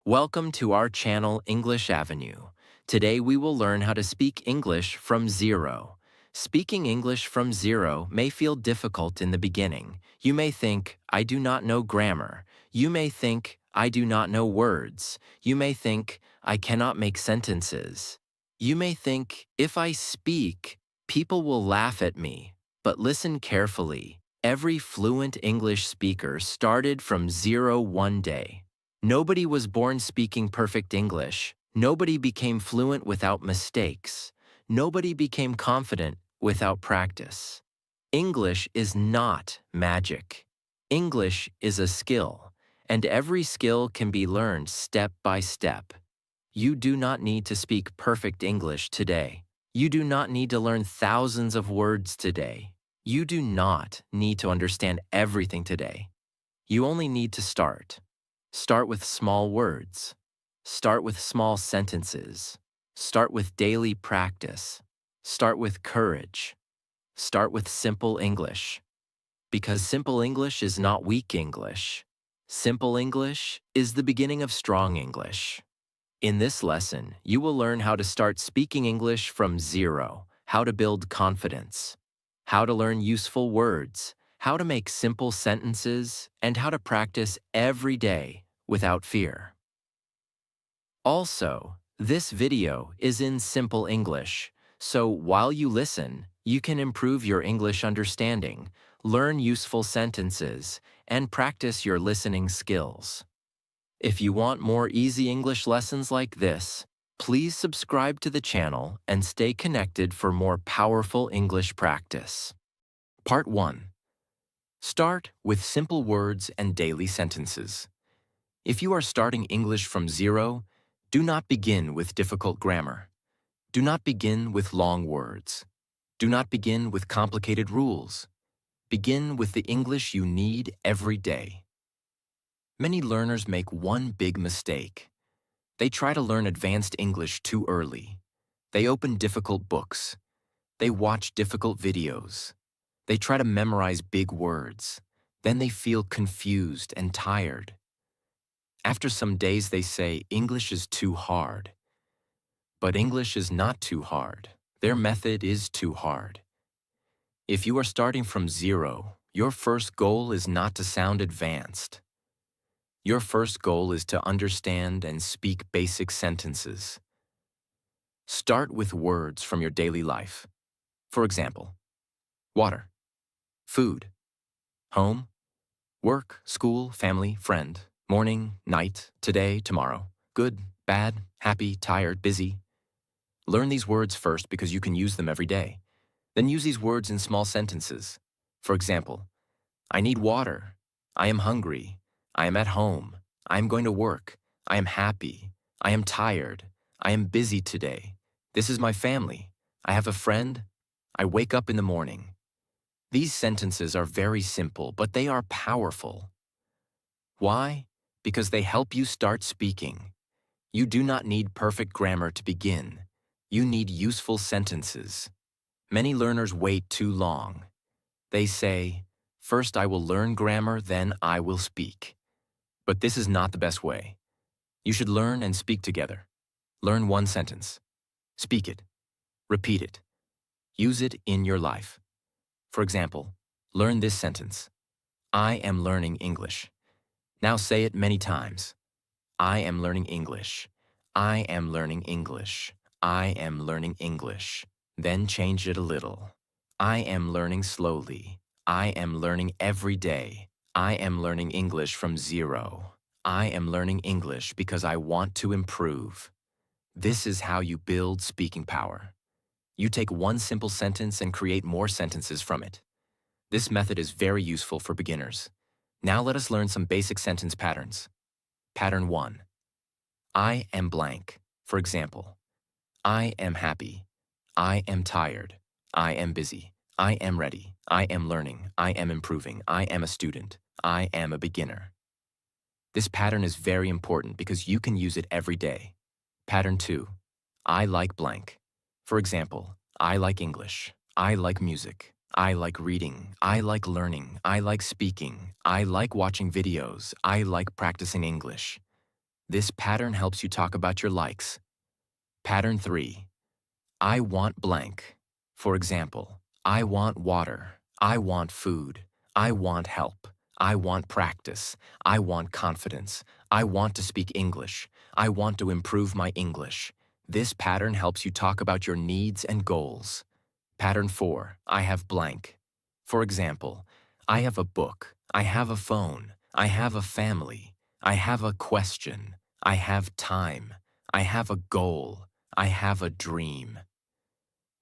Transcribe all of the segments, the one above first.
Welcome to our channel English Avenue. Today we will learn how to speak English from zero. Speaking English from zero may feel difficult in the beginning. You may think, I do not know grammar. You may think, I do not know words. You may think, I cannot make sentences. You may think, if I speak, people will laugh at me. But listen carefully. Every fluent English speaker started from zero one day. Nobody was born speaking perfect English. Nobody became fluent without mistakes. Nobody became confident without practice. English is not magic. English is a skill, and every skill can be learned step by step. You do not need to speak perfect English today. You do not need to learn thousands of words today. You do not need to understand everything today. You only need to start. Start with small words. Start with small sentences. Start with daily practice. Start with courage. Start with simple English. Because simple English is not weak English. Simple English is the beginning of strong English. In this lesson, you will learn how to start speaking English from zero, how to build confidence, how to learn useful words, how to make simple sentences, and how to practice every day without fear. Also, this video is in simple English, so while you listen, you can improve your English understanding, learn useful sentences, and practice your listening skills. If you want more easy English lessons like this, please subscribe to the channel and stay connected for more powerful English practice. Part 1. Start with simple words and daily sentences. If you are starting English from zero, do not begin with difficult grammar. Do not begin with long words. Do not begin with complicated rules. Begin with the English you need every day. Many learners make one big mistake. They try to learn advanced English too early. They open difficult books. They watch difficult videos. They try to memorize big words. Then they feel confused and tired. After some days they say, English is too hard. But English is not too hard. Their method is too hard. If you are starting from zero, your first goal is not to sound advanced. Your first goal is to understand and speak basic sentences. Start with words from your daily life. For example, water, food, home, work, school, family, friend, morning, night, today, tomorrow, good, bad, happy, tired, busy. Learn these words first because you can use them every day. Then use these words in small sentences. For example, I need water. I am hungry. I am at home. I am going to work. I am happy. I am tired. I am busy today. This is my family. I have a friend. I wake up in the morning. These sentences are very simple, but they are powerful. Why? Because they help you start speaking. You do not need perfect grammar to begin. You need useful sentences. Many learners wait too long. They say, first I will learn grammar, then I will speak. But this is not the best way. You should learn and speak together. Learn one sentence. Speak it. Repeat it. Use it in your life. For example, learn this sentence. I am learning English. Now say it many times. I am learning English. I am learning English. I am learning English. Then change it a little. I am learning slowly. I am learning every day. I am learning English from zero. I am learning English because I want to improve. This is how you build speaking power. You take one simple sentence and create more sentences from it. This method is very useful for beginners. Now let us learn some basic sentence patterns. Pattern 1. I am blank. For example, I am happy. I am tired. I am busy. I am ready. I am learning. I am improving. I am a student. I am a beginner. This pattern is very important because you can use it every day. Pattern 2. I like blank. For example, I like English. I like music. I like reading. I like learning. I like speaking. I like watching videos. I like practicing English. This pattern helps you talk about your likes. Pattern 3. I want blank. For example, I want water. I want food. I want help. I want practice. I want confidence. I want to speak English. I want to improve my English. This pattern helps you talk about your needs and goals. Pattern 4. I have blank. For example, I have a book. I have a phone. I have a family. I have a question. I have time. I have a goal. I have a dream.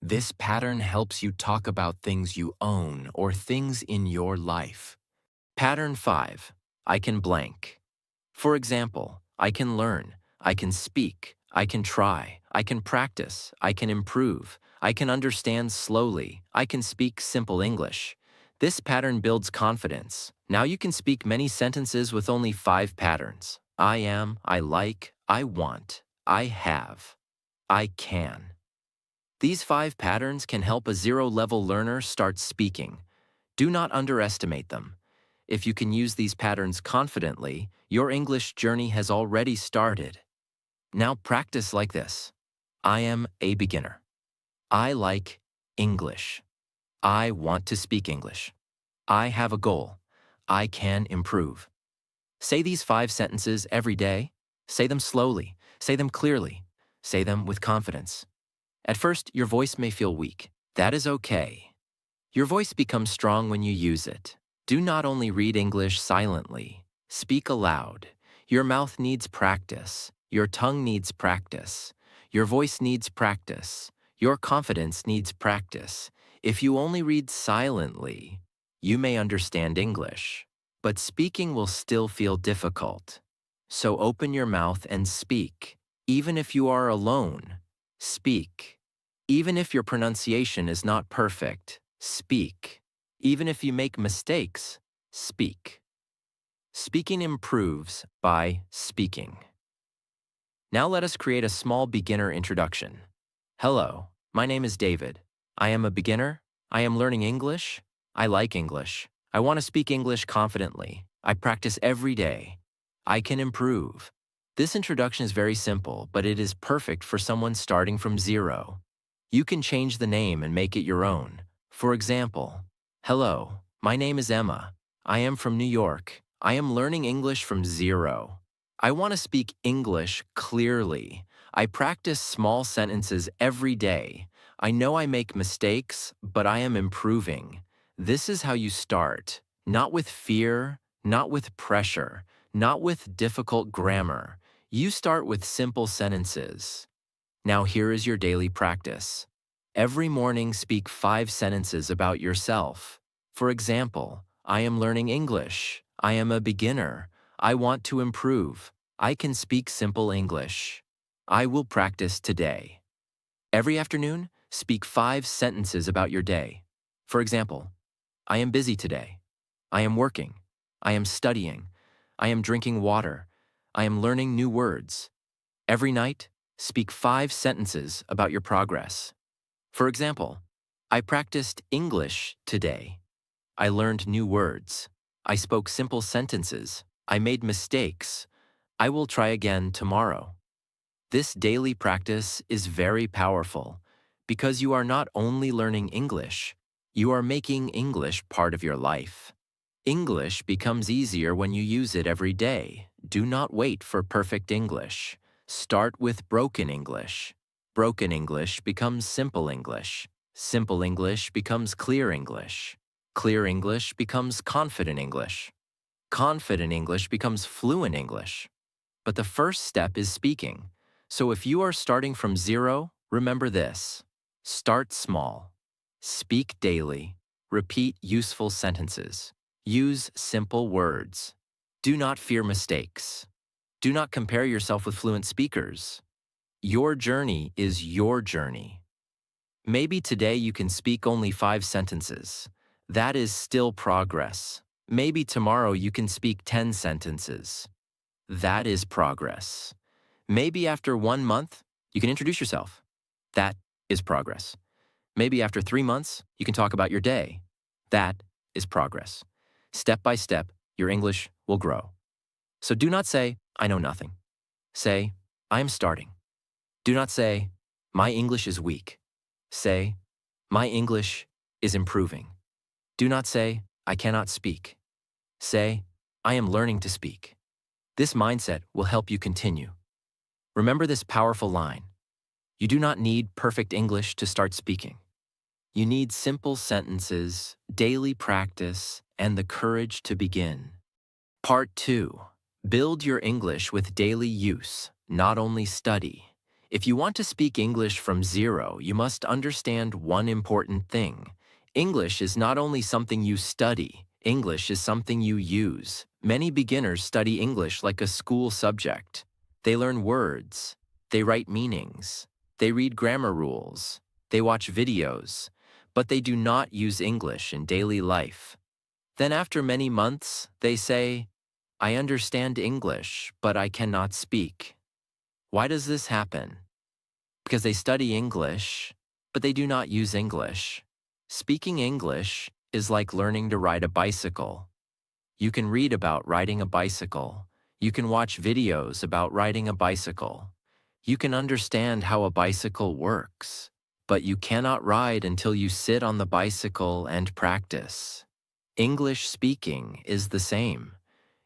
This pattern helps you talk about things you own or things in your life. Pattern 5. I can blank. For example, I can learn, I can speak, I can try, I can practice, I can improve, I can understand slowly, I can speak simple English. This pattern builds confidence. Now you can speak many sentences with only 5 patterns. I am, I like, I want, I have, I can. These 5 patterns can help a zero-level learner start speaking. Do not underestimate them. If you can use these patterns confidently, your English journey has already started. Now practice like this. I am a beginner. I like English. I want to speak English. I have a goal. I can improve. Say these 5 sentences every day. Say them slowly. Say them clearly. Say them with confidence. At first, your voice may feel weak. That is okay. Your voice becomes strong when you use it. Do not only read English silently. Speak aloud. Your mouth needs practice. Your tongue needs practice. Your voice needs practice. Your confidence needs practice. If you only read silently, you may understand English, but speaking will still feel difficult. So open your mouth and speak. Even if you are alone, speak. Even if your pronunciation is not perfect, speak. Even if you make mistakes, speak. Speaking improves by speaking. Now let us create a small beginner introduction. Hello, my name is David. I am a beginner. I am learning English. I like English. I want to speak English confidently. I practice every day. I can improve. This introduction is very simple, but it is perfect for someone starting from zero. You can change the name and make it your own. For example, hello, my name is Emma. I am from New York. I am learning English from zero. I want to speak English clearly. I practice small sentences every day. I know I make mistakes, but I am improving. This is how you start. Not with fear, not with pressure, not with difficult grammar. You start with simple sentences. Now here is your daily practice. Every morning speak 5 sentences about yourself. For example, I am learning English. I am a beginner. I want to improve. I can speak simple English. I will practice today. Every afternoon, speak 5 sentences about your day. For example, I am busy today. I am working. I am studying. I am drinking water. I am learning new words. Every night, speak 5 sentences about your progress. For example, I practiced English today. I learned new words. I spoke simple sentences. I made mistakes. I will try again tomorrow. This daily practice is very powerful because you are not only learning English, you are making English part of your life. English becomes easier when you use it every day. Do not wait for perfect English. Start with broken English. Broken English becomes simple English. Simple English becomes clear English. Clear English becomes confident English. Confident English becomes fluent English. But the first step is speaking. So if you are starting from zero, remember this. Start small. Speak daily. Repeat useful sentences. Use simple words. Do not fear mistakes. Do not compare yourself with fluent speakers. Your journey is your journey. Maybe today you can speak only 5 sentences. That is still progress. Maybe tomorrow you can speak 10 sentences. That is progress. Maybe after 1 month, you can introduce yourself. That is progress. Maybe after 3 months, you can talk about your day. That is progress. Step by step, your English will grow. So do not say, I know nothing. Say, I am starting. Do not say, my English is weak. Say, my English is improving. Do not say, I cannot speak. Say, I am learning to speak. This mindset will help you continue. Remember this powerful line. You do not need perfect English to start speaking. You need simple sentences, daily practice, and the courage to begin. Part 2. Build your English with daily use, not only study. If you want to speak English from zero, you must understand one important thing. English is not only something you study, English is something you use. Many beginners study English like a school subject. They learn words, they write meanings, they read grammar rules, they watch videos, but they do not use English in daily life. Then after many months, they say, I understand English, but I cannot speak. Why does this happen? Because they study English, but they do not use English. Speaking English is like learning to ride a bicycle. You can read about riding a bicycle. You can watch videos about riding a bicycle. You can understand how a bicycle works, but you cannot ride until you sit on the bicycle and practice. English speaking is the same.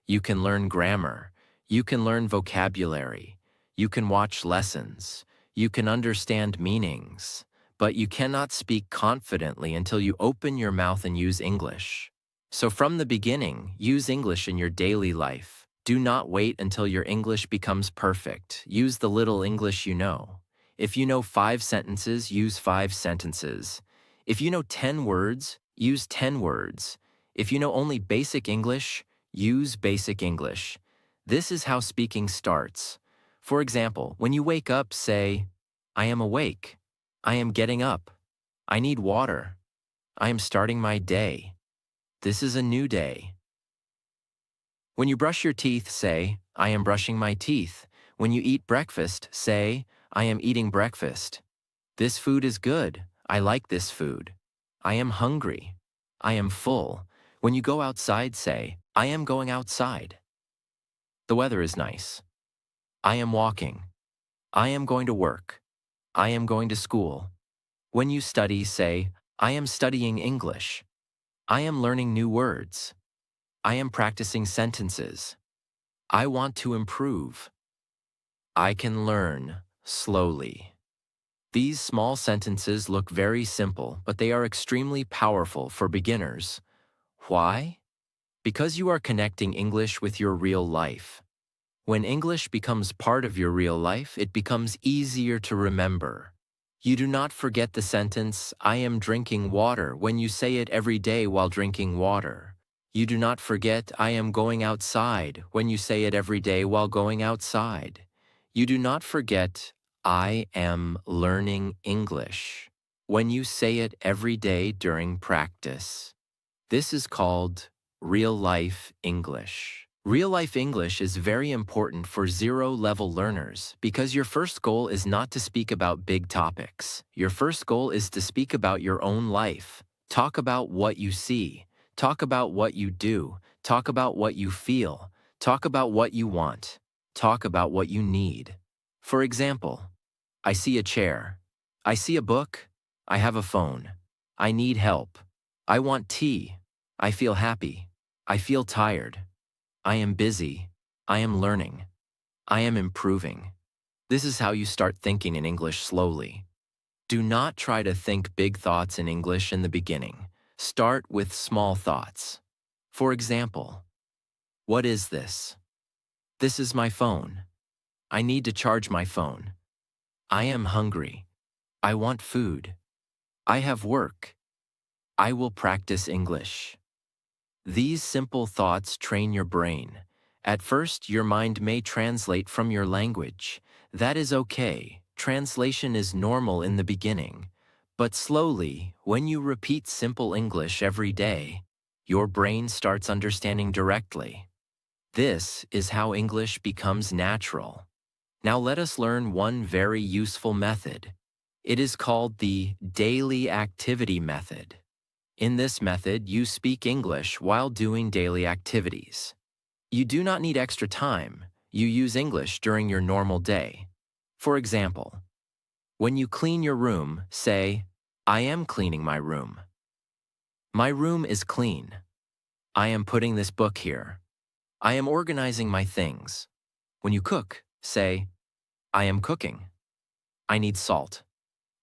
You can learn grammar, you can learn vocabulary, you can watch lessons, you can understand meanings, but you cannot speak confidently until you open your mouth and use English. So from the beginning, use English in your daily life. Do not wait until your English becomes perfect. Use the little English you know. If you know 5 sentences, use 5 sentences. If you know 10 words, use 10 words. If you know only basic English, use basic English. This is how speaking starts. For example, when you wake up, say, I am awake. I am getting up. I need water. I am starting my day. This is a new day. When you brush your teeth, say, I am brushing my teeth. When you eat breakfast, say, I am eating breakfast. This food is good. I like this food. I am hungry. I am full. When you go outside, say, I am going outside. The weather is nice. I am walking. I am going to work. I am going to school. When you study, say, I am studying English. I am learning new words. I am practicing sentences. I want to improve. I can learn slowly. These small sentences look very simple, but they are extremely powerful for beginners. Why? Because you are connecting English with your real life. When English becomes part of your real life, it becomes easier to remember. You do not forget the sentence, I am drinking water, when you say it every day while drinking water. You do not forget, I am going outside, when you say it every day while going outside. You do not forget, I am learning English, when you say it every day during practice. This is called real-life English. Real-life English is very important for zero-level learners because your first goal is not to speak about big topics. Your first goal is to speak about your own life. Talk about what you see. Talk about what you do. Talk about what you feel. Talk about what you want. Talk about what you need. For example, I see a chair. I see a book. I have a phone. I need help. I want tea. I feel happy. I feel tired. I am busy. I am learning. I am improving. This is how you start thinking in English slowly. Do not try to think big thoughts in English in the beginning. Start with small thoughts. For example, what is this? This is my phone. I need to charge my phone. I am hungry. I want food. I have work. I will practice English. These simple thoughts train your brain. At first, your mind may translate from your language. That is okay. Translation is normal in the beginning. But slowly, when you repeat simple English every day, your brain starts understanding directly. This is how English becomes natural. Now let us learn one very useful method. It is called the daily activity method. In this method, you speak English while doing daily activities. You do not need extra time. you use English during your normal day. For example, when you clean your room, say, I am cleaning my room. My room is clean. I am putting this book here. I am organizing my things. When you cook, say, I am cooking. I need salt.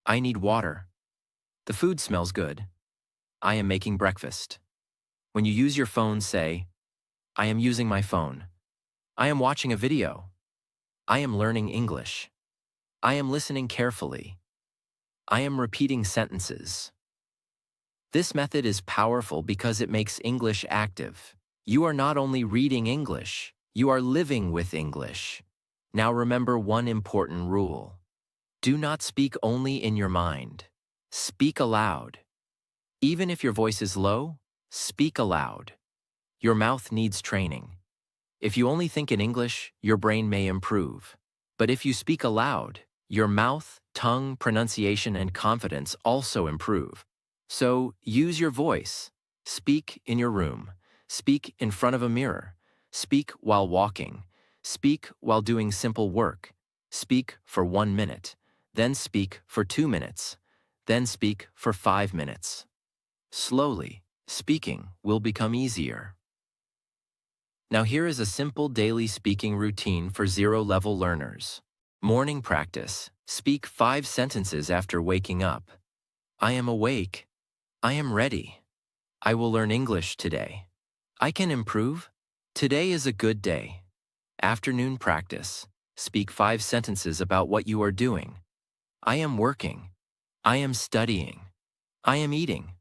I need water. The food smells good. I am making breakfast. When you use your phone, say, I am using my phone. I am watching a video. I am learning English. I am listening carefully. I am repeating sentences. This method is powerful because it makes English active. You are not only reading English, you are living with English. Now remember one important rule. Do not speak only in your mind. Speak aloud. Even if your voice is low, speak aloud. Your mouth needs training. If you only think in English, your brain may improve. But if you speak aloud, your mouth, tongue, pronunciation, and confidence also improve. So use your voice. Speak in your room. Speak in front of a mirror. Speak while walking. Speak while doing simple work. Speak for 1 minute. Then speak for 2 minutes. Then speak for 5 minutes. Slowly, speaking will become easier. Now here is a simple daily speaking routine for zero-level learners. Morning practice. Speak 5 sentences after waking up. I am awake. I am ready. I will learn English today. I can improve. Today is a good day. Afternoon practice. Speak 5 sentences about what you are doing. I am working. I am studying. I am eating.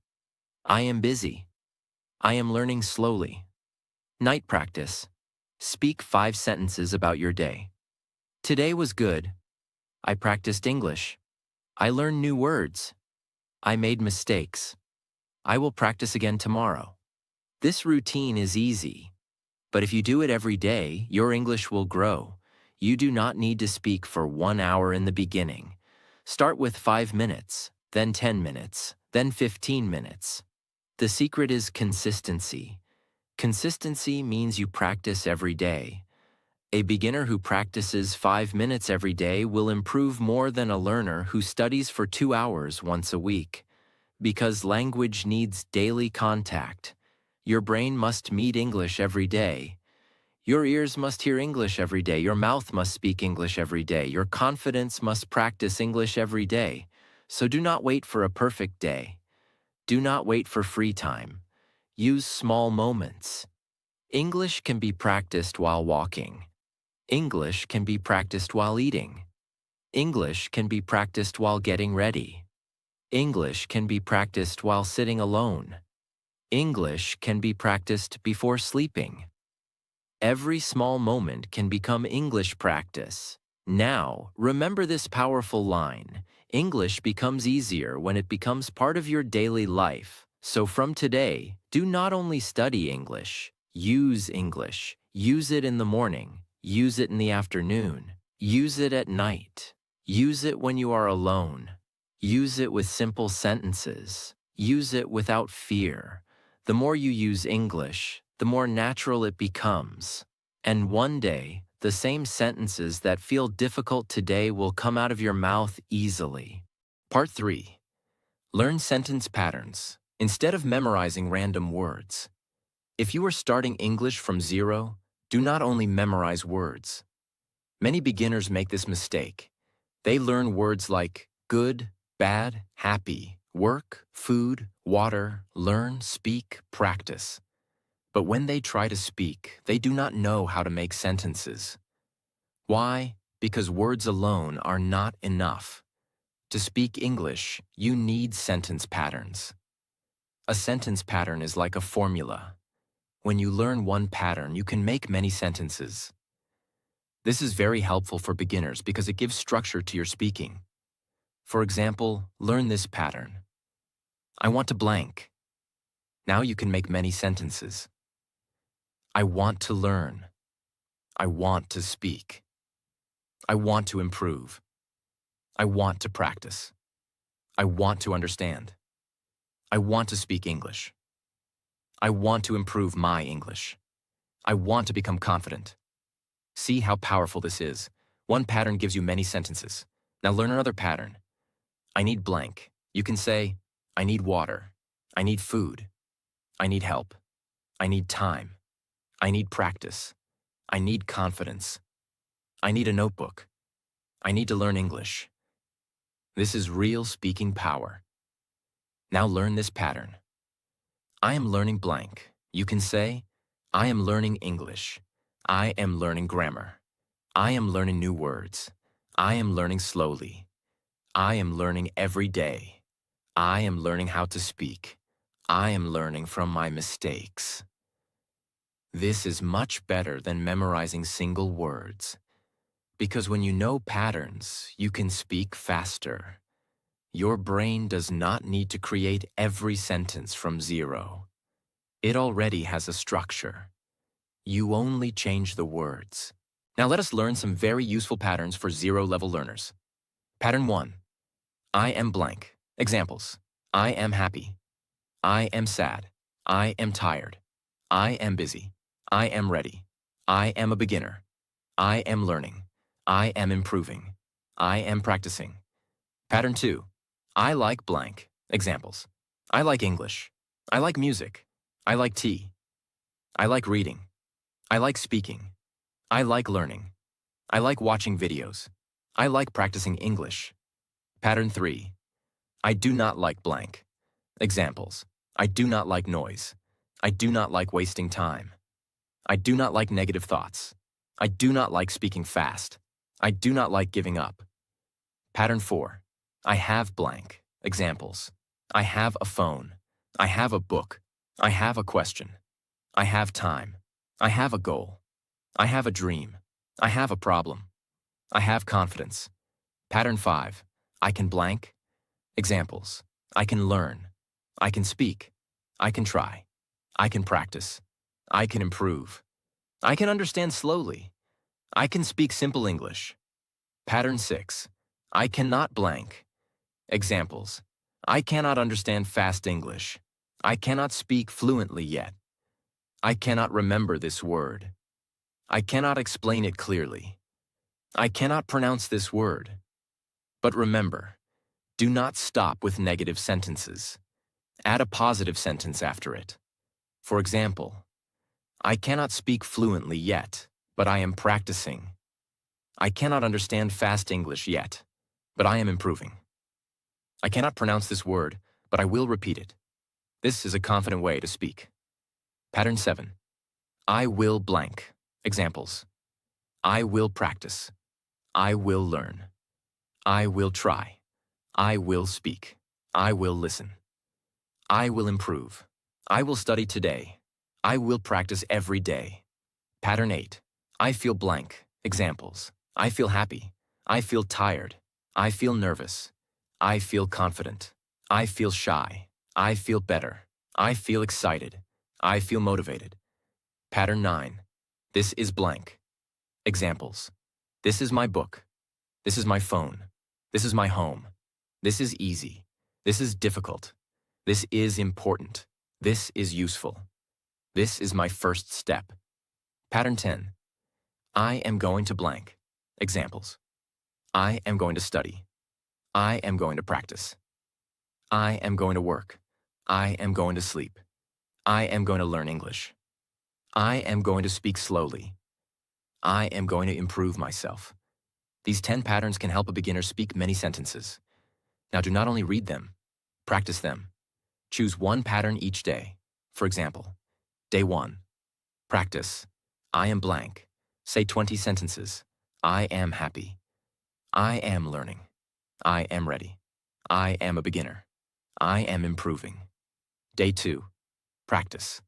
I am busy. I am learning slowly. Night practice. Speak 5 sentences about your day. Today was good. I practiced English. I learned new words. I made mistakes. I will practice again tomorrow. This routine is easy, but if you do it every day, your English will grow. You do not need to speak for 1 hour in the beginning. Start with 5 minutes, then 10 minutes, then 15 minutes. The secret is consistency. Consistency means you practice every day. A beginner who practices 5 minutes every day will improve more than a learner who studies for 2 hours once a week. Because language needs daily contact. Your brain must meet English every day. Your ears must hear English every day. Your mouth must speak English every day. Your confidence must practice English every day. So do not wait for a perfect day. Do not wait for free time. Use small moments. English can be practiced while walking. English can be practiced while eating. English can be practiced while getting ready. English can be practiced while sitting alone. English can be practiced before sleeping. Every small moment can become English practice. Now, remember this powerful line. English becomes easier when it becomes part of your daily life. So from today, do not only study English, use English. Use it in the morning. Use it in the afternoon. Use it at night. Use it when you are alone. Use it with simple sentences. Use it without fear. The more you use English, the more natural it becomes. And one day, the same sentences that feel difficult today will come out of your mouth easily. Part 3. Learn sentence patterns instead of memorizing random words. If you are starting English from zero, do not only memorize words. Many beginners make this mistake. They learn words like good, bad, happy, work, food, water, learn, speak, practice. But when they try to speak, they do not know how to make sentences. Why? Because words alone are not enough. To speak English, you need sentence patterns. A sentence pattern is like a formula. When you learn one pattern, you can make many sentences. This is very helpful for beginners because it gives structure to your speaking. For example, learn this pattern. I want to blank. Now you can make many sentences. I want to learn. I want to speak. I want to improve. I want to practice. I want to understand. I want to speak English. I want to improve my English. I want to become confident. See how powerful this is. One pattern gives you many sentences. Now learn another pattern. I need blank. You can say, I need water. I need food. I need help. I need time. I need practice. I need confidence. I need a notebook. I need to learn English. This is real speaking power. Now learn this pattern. I am learning blank. You can say, I am learning English. I am learning grammar. I am learning new words. I am learning slowly. I am learning every day. I am learning how to speak. I am learning from my mistakes. This is much better than memorizing single words. Because when you know patterns, you can speak faster. Your brain does not need to create every sentence from zero. It already has a structure. You only change the words. Now let us learn some very useful patterns for zero-level learners. Pattern 1. I am blank. Examples. I am happy. I am sad. I am tired. I am busy. I am ready. I am a beginner. I am learning. I am improving. I am practicing. Pattern 2. I like blank. Examples. I like English. I like music. I like tea. I like reading. I like speaking. I like learning. I like watching videos. I like practicing English. Pattern 3. I do not like blank. Examples. I do not like noise. I do not like wasting time. I do not like negative thoughts. I do not like speaking fast. I do not like giving up. Pattern 4. I have blank. Examples. I have a phone. I have a book. I have a question. I have time. I have a goal. I have a dream. I have a problem. I have confidence. Pattern 5. I can blank. Examples. I can learn. I can speak. I can try. I can practice. I can improve. I can understand slowly. I can speak simple English. Pattern 6. I cannot blank. Examples. I cannot understand fast English. I cannot speak fluently yet. I cannot remember this word. I cannot explain it clearly. I cannot pronounce this word. But remember, do not stop with negative sentences. Add a positive sentence after it. For example, I cannot speak fluently yet, but I am practicing. I cannot understand fast English yet, but I am improving. I cannot pronounce this word, but I will repeat it. This is a confident way to speak. Pattern 7. I will blank. Examples. I will practice. I will learn. I will try. I will speak. I will listen. I will improve. I will study today. I will practice every day. Pattern 8. I feel blank. Examples. I feel happy. I feel tired. I feel nervous. I feel confident. I feel shy. I feel better. I feel excited. I feel motivated. Pattern 9. This is blank. Examples. This is my book. This is my phone. This is my home. This is easy. This is difficult. This is important. This is useful. This is my first step. Pattern 10. I am going to blank. Examples. I am going to study. I am going to practice. I am going to work. I am going to sleep. I am going to learn English. I am going to speak slowly. I am going to improve myself. These 10 patterns can help a beginner speak many sentences. Now do not only read them, practice them. Choose one pattern each day. For example, Day 1. Practice. I am blank. Say 20 sentences. I am happy. I am learning. I am ready. I am a beginner. I am improving. Day 2. Practice.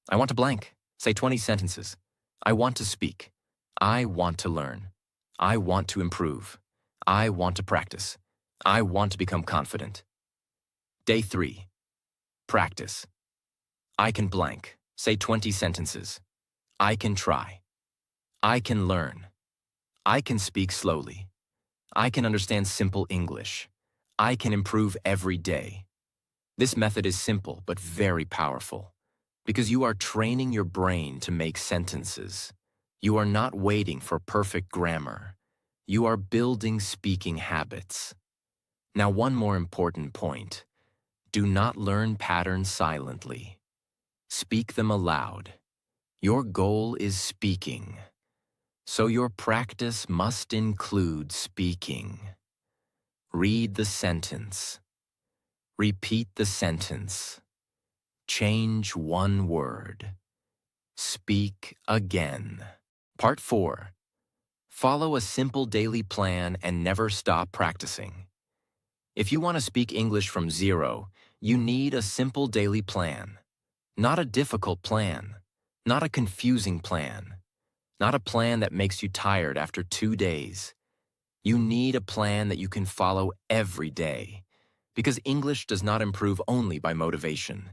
I want to blank. Say 20 sentences. I want to speak. I want to learn. I want to improve. I want to practice. I want to become confident. Day 3. Practice. I can blank. Say 20 sentences. I can try. I can learn. I can speak slowly. I can understand simple English. I can improve every day. This method is simple but very powerful because you are training your brain to make sentences. You are not waiting for perfect grammar. You are building speaking habits. Now, one more important point. Do not learn patterns silently. Speak them aloud. Your goal is speaking, so your practice must include speaking. Read the sentence. Repeat the sentence. Change one word. Speak again. Part 4. Follow a simple daily plan and never stop practicing. If you want to speak English from zero, you need a simple daily plan. Not a difficult plan. Not a confusing plan. Not a plan that makes you tired after 2 days. You need a plan that you can follow every day. Because English does not improve only by motivation.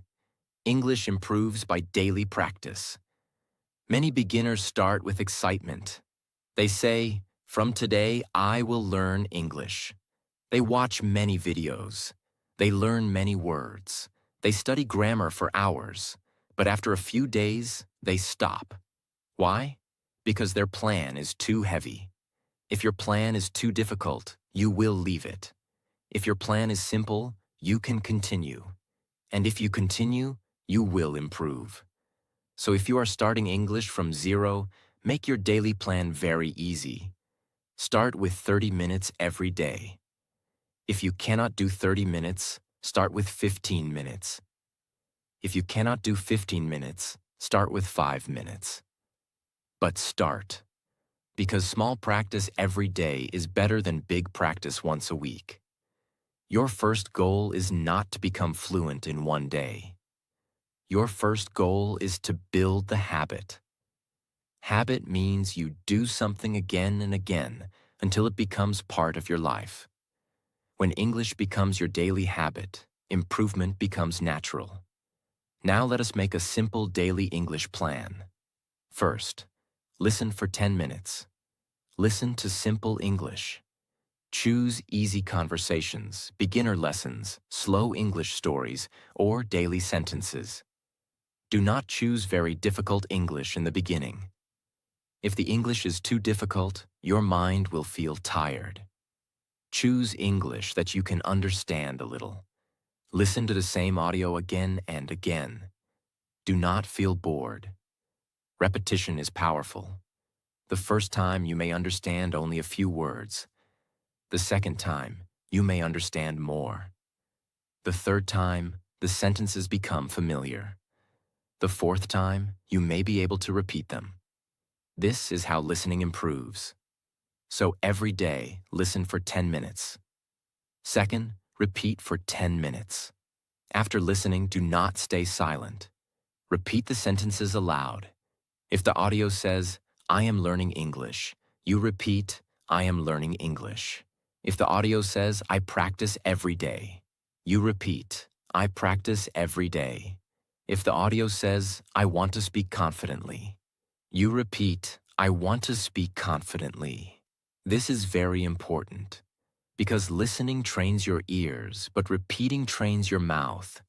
English improves by daily practice. Many beginners start with excitement. They say, "From today, I will learn English." They watch many videos. They learn many words. They study grammar for hours. But after a few days, they stop. Why? Because their plan is too heavy. If your plan is too difficult, you will leave it. If your plan is simple, you can continue. And if you continue, you will improve. So if you are starting English from zero, make your daily plan very easy. Start with 30 minutes every day. If you cannot do 30 minutes, start with 15 minutes. If you cannot do 15 minutes, start with 5 minutes. But start. Because small practice every day is better than big practice once a week. Your first goal is not to become fluent in one day. Your first goal is to build the habit. Habit means you do something again and again until it becomes part of your life. When English becomes your daily habit, improvement becomes natural. Now let us make a simple daily English plan. First, listen for 10 minutes. Listen to simple English. Choose easy conversations, beginner lessons, slow English stories, or daily sentences. Do not choose very difficult English in the beginning. If the English is too difficult, your mind will feel tired. Choose English that you can understand a little. Listen to the same audio again and again. Do not feel bored. Repetition is powerful. The first time you may understand only a few words. The second time, you may understand more. The third time, the sentences become familiar. The fourth time, you may be able to repeat them. This is how listening improves. So every day, listen for 10 minutes. Second, repeat for 10 minutes. After listening, do not stay silent. Repeat the sentences aloud. If the audio says, "I am learning English," you repeat, "I am learning English." If the audio says, "I practice every day," you repeat, "I practice every day." If the audio says, "I want to speak confidently," you repeat, "I want to speak confidently." This is very important because listening trains your ears, but repeating trains your mouth.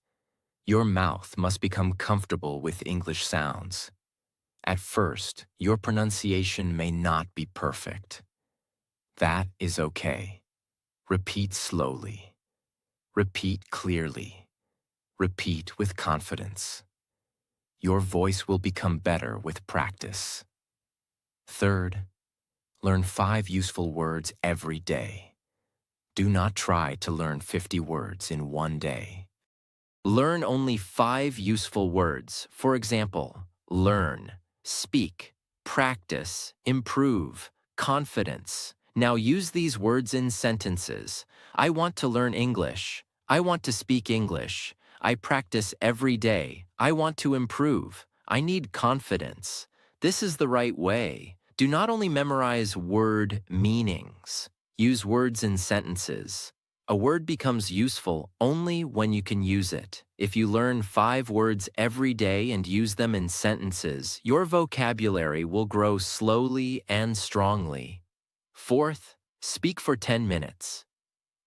Your mouth must become comfortable with English sounds. At first, your pronunciation may not be perfect. That is okay. Repeat slowly. Repeat clearly. Repeat with confidence. Your voice will become better with practice. Third, learn 5 useful words every day. Do not try to learn 50 words in one day. Learn only 5 useful words. For example, learn, speak, practice, improve, confidence. Now use these words in sentences. I want to learn English. I want to speak English. I practice every day. I want to improve. I need confidence. This is the right way. Do not only memorize word meanings. Use words in sentences. A word becomes useful only when you can use it. If you learn 5 words every day and use them in sentences, your vocabulary will grow slowly and strongly. Fourth, speak for 10 minutes.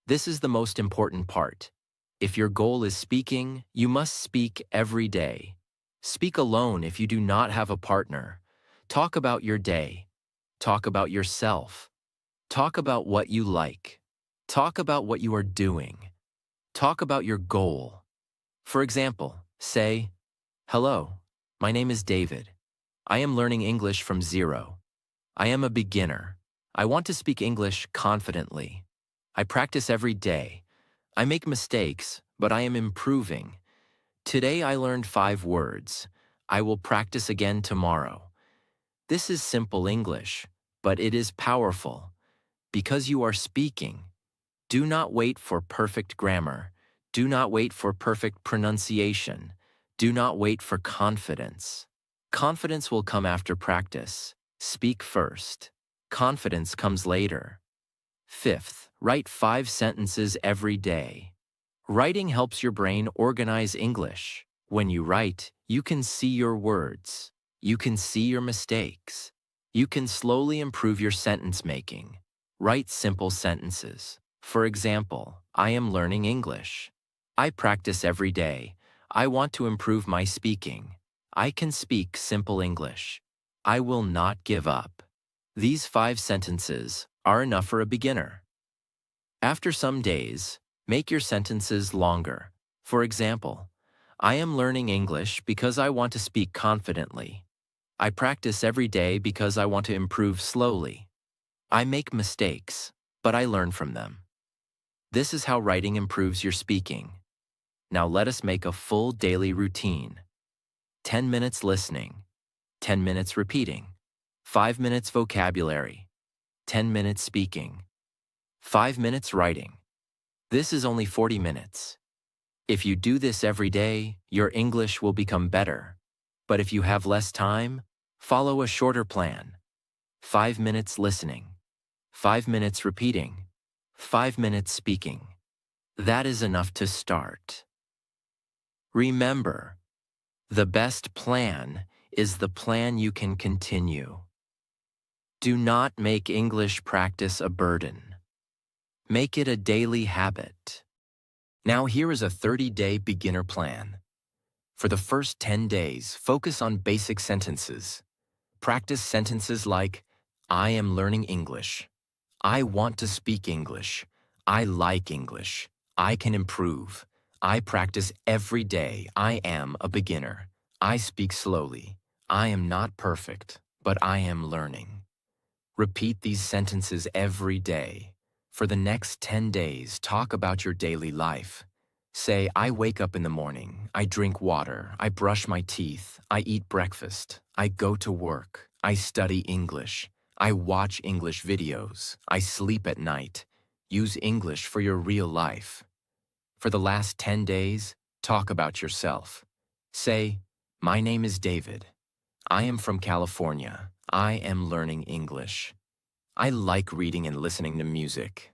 This is the most important part. If your goal is speaking, you must speak every day. Speak alone if you do not have a partner. Talk about your day. Talk about yourself. Talk about what you like. Talk about what you are doing. Talk about your goal. For example, say, "Hello, my name is David. I am learning English from zero. I am a beginner. I want to speak English confidently. I practice every day. I make mistakes, but I am improving. Today I learned 5 words. I will practice again tomorrow." This is simple English, but it is powerful. Because you are speaking, do not wait for perfect grammar. Do not wait for perfect pronunciation. Do not wait for confidence. Confidence will come after practice. Speak first. Confidence comes later. Fifth, write 5 sentences every day. Writing helps your brain organize English. When you write, you can see your words. You can see your mistakes. You can slowly improve your sentence making. Write simple sentences. For example, I am learning English. I practice every day. I want to improve my speaking. I can speak simple English. I will not give up. These 5 sentences are enough for a beginner. After some days, make your sentences longer. For example, I am learning English because I want to speak confidently. I practice every day because I want to improve slowly. I make mistakes, but I learn from them. This is how writing improves your speaking. Now let us make a full daily routine. 10 minutes listening, 10 minutes repeating, 5 minutes vocabulary, 10 minutes speaking, 5 minutes writing. This is only 40 minutes. If you do this every day, your English will become better. But if you have less time, follow a shorter plan. 5 minutes listening, 5 minutes repeating, 5 minutes speaking. That is enough to start. Remember, the best plan is the plan you can continue. Do not make English practice a burden. Make it a daily habit. Now here is a 30-day beginner plan. For the first 10 days, focus on basic sentences. Practice sentences like, I am learning English. I want to speak English. I like English. I can improve. I practice every day. I am a beginner. I speak slowly. I am not perfect, but I am learning. Repeat these sentences every day. For the next 10 days, talk about your daily life. Say, I wake up in the morning, I drink water, I brush my teeth, I eat breakfast, I go to work, I study English, I watch English videos, I sleep at night. Use English for your real life. For the last 10 days, talk about yourself. Say, my name is David. I am from California. I am learning English. I like reading and listening to music.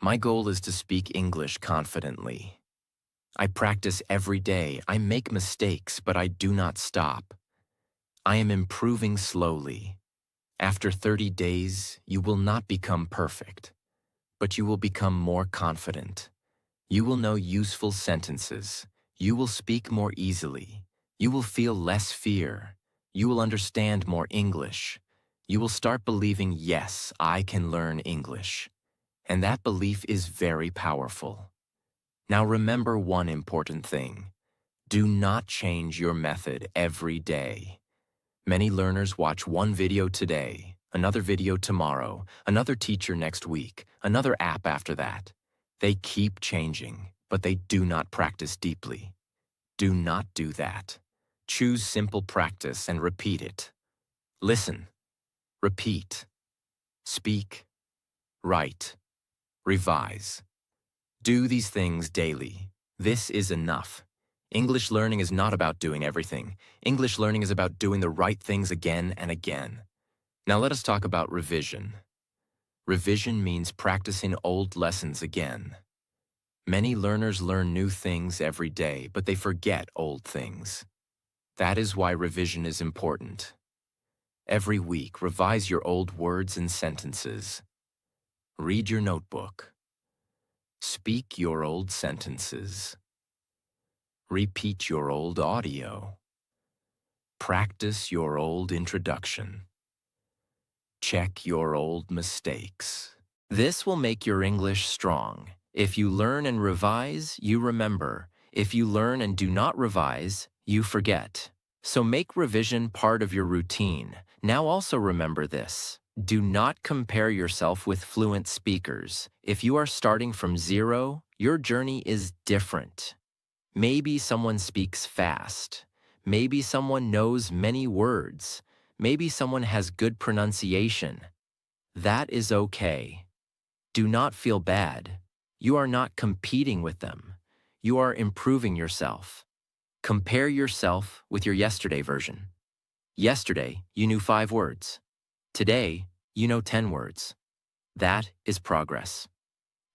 My goal is to speak English confidently. I practice every day. I make mistakes, but I do not stop. I am improving slowly. After 30 days, you will not become perfect, but you will become more confident. You will know useful sentences. You will speak more easily. You will feel less fear. You will understand more English. You will start believing, yes, I can learn English. And that belief is very powerful. Now remember one important thing. Do not change your method every day. Many learners watch one video today, another video tomorrow, another teacher next week, another app after that. They keep changing, but they do not practice deeply. Do not do that. Choose simple practice and repeat it. Listen, repeat, speak, write, revise. Do these things daily. This is enough. English learning is not about doing everything. English learning is about doing the right things again and again. Now let us talk about revision. Revision means practicing old lessons again. Many learners learn new things every day, but they forget old things. That is why revision is important. Every week, revise your old words and sentences. Read your notebook. Speak your old sentences. Repeat your old audio. Practice your old introduction. Check your old mistakes. This will make your English strong. If you learn and revise, you remember. If you learn and do not revise, you forget. So make revision part of your routine. Now also remember this. Do not compare yourself with fluent speakers. If you are starting from zero, your journey is different. Maybe someone speaks fast. Maybe someone knows many words. Maybe someone has good pronunciation. That is okay. Do not feel bad. You are not competing with them. You are improving yourself. Compare yourself with your yesterday version. Yesterday, you knew 5 words. Today, you know 10 words. That is progress.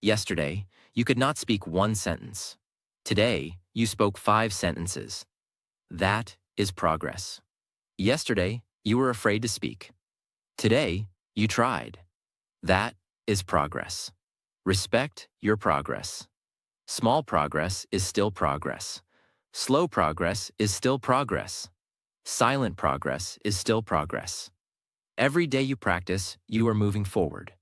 Yesterday, you could not speak 1 sentence. Today, you spoke 5 sentences. That is progress. Yesterday, you were afraid to speak. Today, you tried. That is progress. Respect your progress. Small progress is still progress. Slow progress is still progress. Silent progress is still progress. Every day you practice, you are moving forward.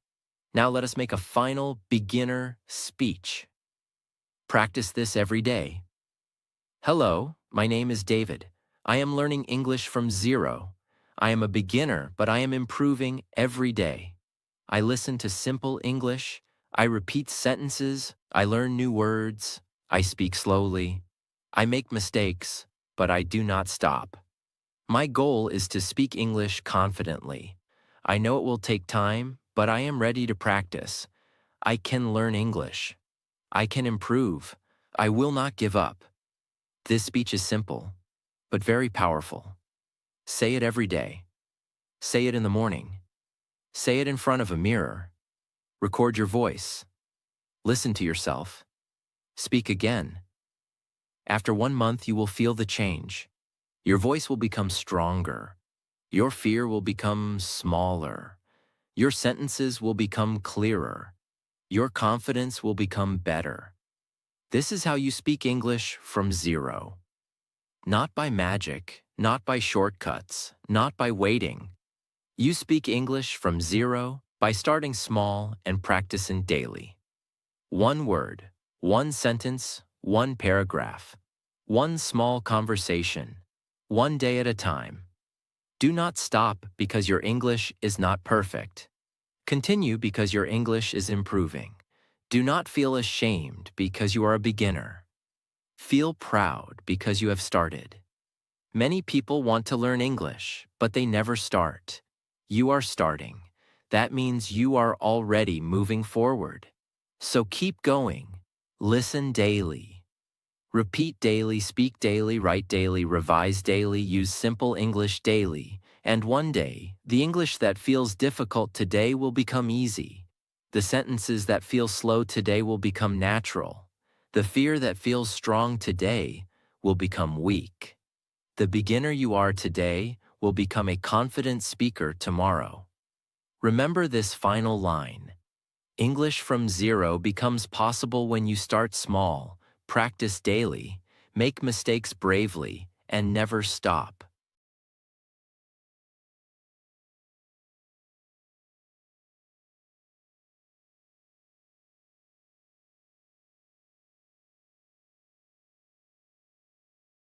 Now let us make a final beginner speech. Practice this every day. Hello, my name is David. I am learning English from zero. I am a beginner, but I am improving every day. I listen to simple English. I repeat sentences. I learn new words. I speak slowly. I make mistakes, but I do not stop. My goal is to speak English confidently. I know it will take time, but I am ready to practice. I can learn English. I can improve. I will not give up. This speech is simple, but very powerful. Say it every day. Say it in the morning. Say it in front of a mirror. Record your voice. Listen to yourself. Speak again. After 1 month, you will feel the change. Your voice will become stronger. Your fear will become smaller. Your sentences will become clearer. Your confidence will become better. This is how you speak English from zero. Not by magic, not by shortcuts, not by waiting. You speak English from zero by starting small and practicing daily. 1 word, 1 sentence, 1 paragraph, 1 small conversation, 1 day at a time. Do not stop because your English is not perfect. Continue because your English is improving. Do not feel ashamed because you are a beginner. Feel proud because you have started. Many people want to learn English, but they never start. You are starting. That means you are already moving forward. So keep going. Listen daily. Repeat daily, speak daily, write daily, revise daily, use simple English daily. And one day, the English that feels difficult today will become easy. The sentences that feel slow today will become natural. The fear that feels strong today will become weak. The beginner you are today will become a confident speaker tomorrow. Remember this final line. English from zero becomes possible when you start small, practice daily, make mistakes bravely, and never stop.